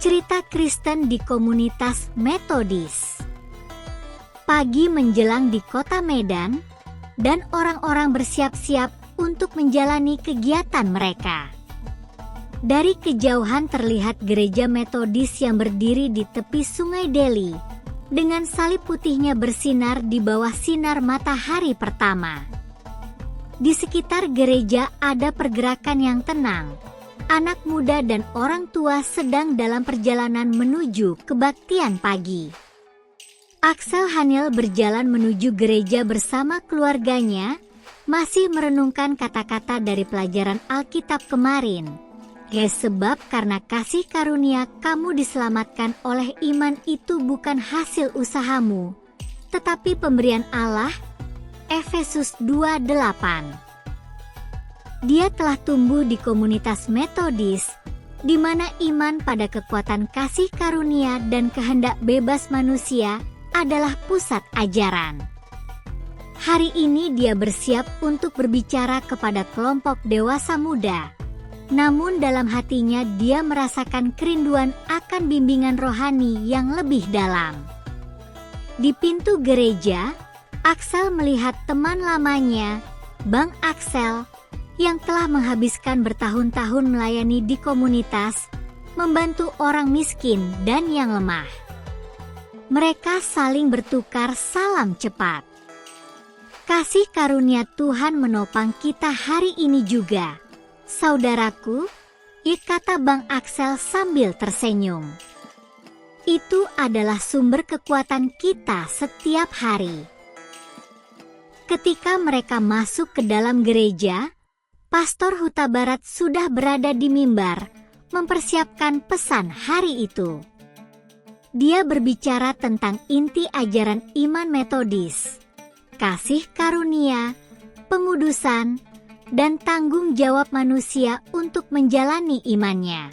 Cerita Kristen di komunitas Metodis. Pagi menjelang di kota Medan, dan orang-orang bersiap-siap untuk menjalani kegiatan mereka. Dari kejauhan terlihat gereja Metodis yang berdiri di tepi Sungai Deli, dengan salib putihnya bersinar di bawah sinar matahari pertama. Di sekitar gereja ada pergerakan yang tenang. Anak muda dan orang tua sedang dalam perjalanan menuju kebaktian pagi. Axel Haniel berjalan menuju gereja bersama keluarganya, masih merenungkan kata-kata dari pelajaran Alkitab kemarin. Sebab karena kasih karunia kamu diselamatkan oleh iman itu bukan hasil usahamu, tetapi pemberian Allah. Efesus 2:8. Dia telah tumbuh di komunitas Metodis, di mana iman pada kekuatan kasih karunia dan kehendak bebas manusia adalah pusat ajaran. Hari ini dia bersiap untuk berbicara kepada kelompok dewasa muda. Namun dalam hatinya dia merasakan kerinduan akan bimbingan rohani yang lebih dalam. Di pintu gereja, Axel melihat teman lamanya, Bang Axel, yang telah menghabiskan bertahun-tahun melayani di komunitas, membantu orang miskin dan yang lemah. Mereka saling bertukar salam cepat. Kasih karunia Tuhan menopang kita hari ini juga, saudaraku, kata Bang Axel sambil tersenyum. Itu adalah sumber kekuatan kita setiap hari. Ketika mereka masuk ke dalam gereja, Pastor Huta Barat sudah berada di mimbar, mempersiapkan pesan hari itu. Dia berbicara tentang inti ajaran iman Metodis, kasih karunia, pengudusan, dan tanggung jawab manusia untuk menjalani imannya.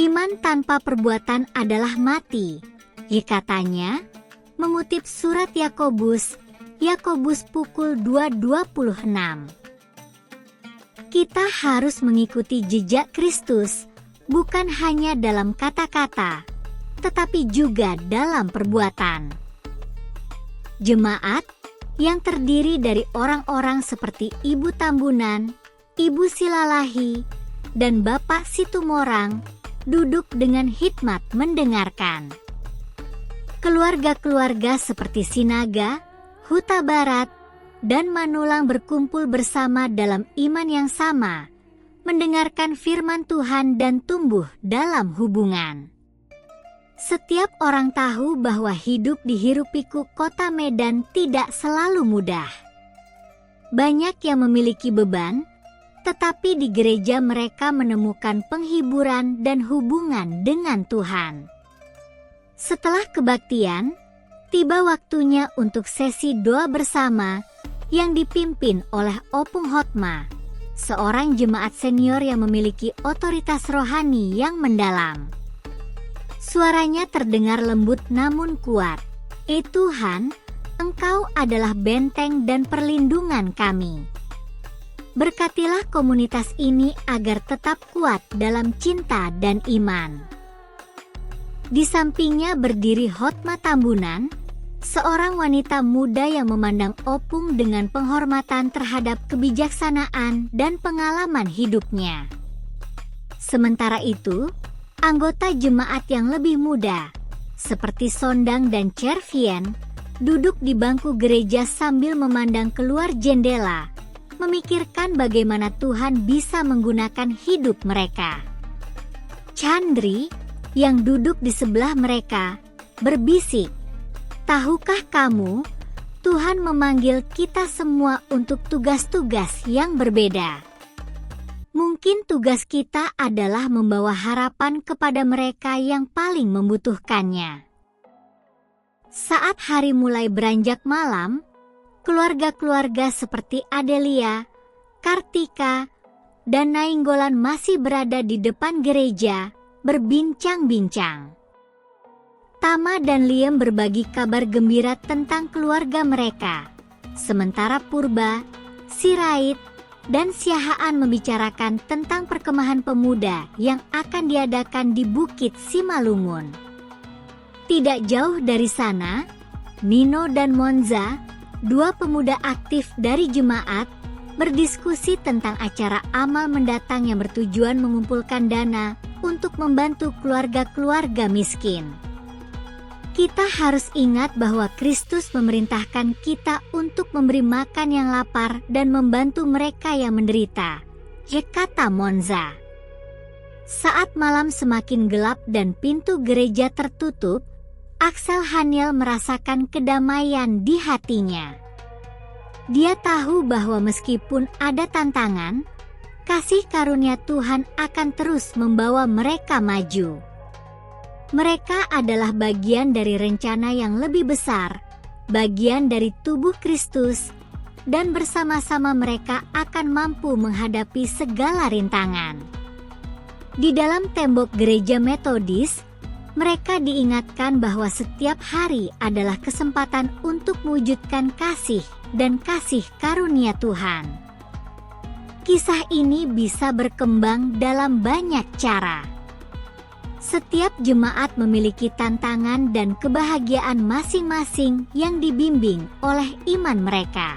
Iman tanpa perbuatan adalah mati, katanya, mengutip surat Yakobus pukul 2:26. Kita harus mengikuti jejak Kristus, bukan hanya dalam kata-kata, tetapi juga dalam perbuatan. Jemaat yang terdiri dari orang-orang seperti Ibu Tambunan, Ibu Silalahi, dan Bapak Situmorang duduk dengan hikmat mendengarkan. Keluarga-keluarga seperti Sinaga, Huta Barat, dan Manulang berkumpul bersama dalam iman yang sama, mendengarkan firman Tuhan dan tumbuh dalam hubungan. Setiap orang tahu bahwa hidup di hiruk-pikuk kota Medan tidak selalu mudah. Banyak yang memiliki beban, tetapi di gereja mereka menemukan penghiburan dan hubungan dengan Tuhan. Setelah kebaktian, tiba waktunya untuk sesi doa bersama yang dipimpin oleh Opung Hotma, seorang jemaat senior yang memiliki otoritas rohani yang mendalam. Suaranya terdengar lembut namun kuat. Tuhan, Engkau adalah benteng dan perlindungan kami. Berkatilah komunitas ini agar tetap kuat dalam cinta dan iman. Di sampingnya berdiri Hotma Tambunan, seorang wanita muda yang memandang Opung dengan penghormatan terhadap kebijaksanaan dan pengalaman hidupnya. Sementara itu, anggota jemaat yang lebih muda, seperti Sondang dan Cervien, duduk di bangku gereja sambil memandang keluar jendela, memikirkan bagaimana Tuhan bisa menggunakan hidup mereka. Chandri, yang duduk di sebelah mereka, berbisik, "Tahukah kamu, Tuhan memanggil kita semua untuk tugas-tugas yang berbeda. Mungkin tugas kita adalah membawa harapan kepada mereka yang paling membutuhkannya." Saat hari mulai beranjak malam, keluarga-keluarga seperti Adelia, Kartika, dan Nainggolan masih berada di depan gereja, berbincang-bincang. Tama dan Liam berbagi kabar gembira tentang keluarga mereka, sementara Purba, Sirait, dan Siahaan membicarakan tentang perkemahan pemuda yang akan diadakan di Bukit Simalungun. Tidak jauh dari sana, Nino dan Monza, dua pemuda aktif dari jemaat, berdiskusi tentang acara amal mendatang yang bertujuan mengumpulkan dana untuk membantu keluarga-keluarga miskin. Kita harus ingat bahwa Kristus memerintahkan kita untuk memberi makan yang lapar dan membantu mereka yang menderita, kata Monza. Saat malam semakin gelap dan pintu gereja tertutup, Axel Haniel merasakan kedamaian di hatinya. Dia tahu bahwa meskipun ada tantangan, kasih karunia Tuhan akan terus membawa mereka maju. Mereka adalah bagian dari rencana yang lebih besar, bagian dari tubuh Kristus, dan bersama-sama mereka akan mampu menghadapi segala rintangan. Di dalam tembok gereja Metodis, mereka diingatkan bahwa setiap hari adalah kesempatan untuk mewujudkan kasih dan kasih karunia Tuhan. Kisah ini bisa berkembang dalam banyak cara. Setiap jemaat memiliki tantangan dan kebahagiaan masing-masing yang dibimbing oleh iman mereka.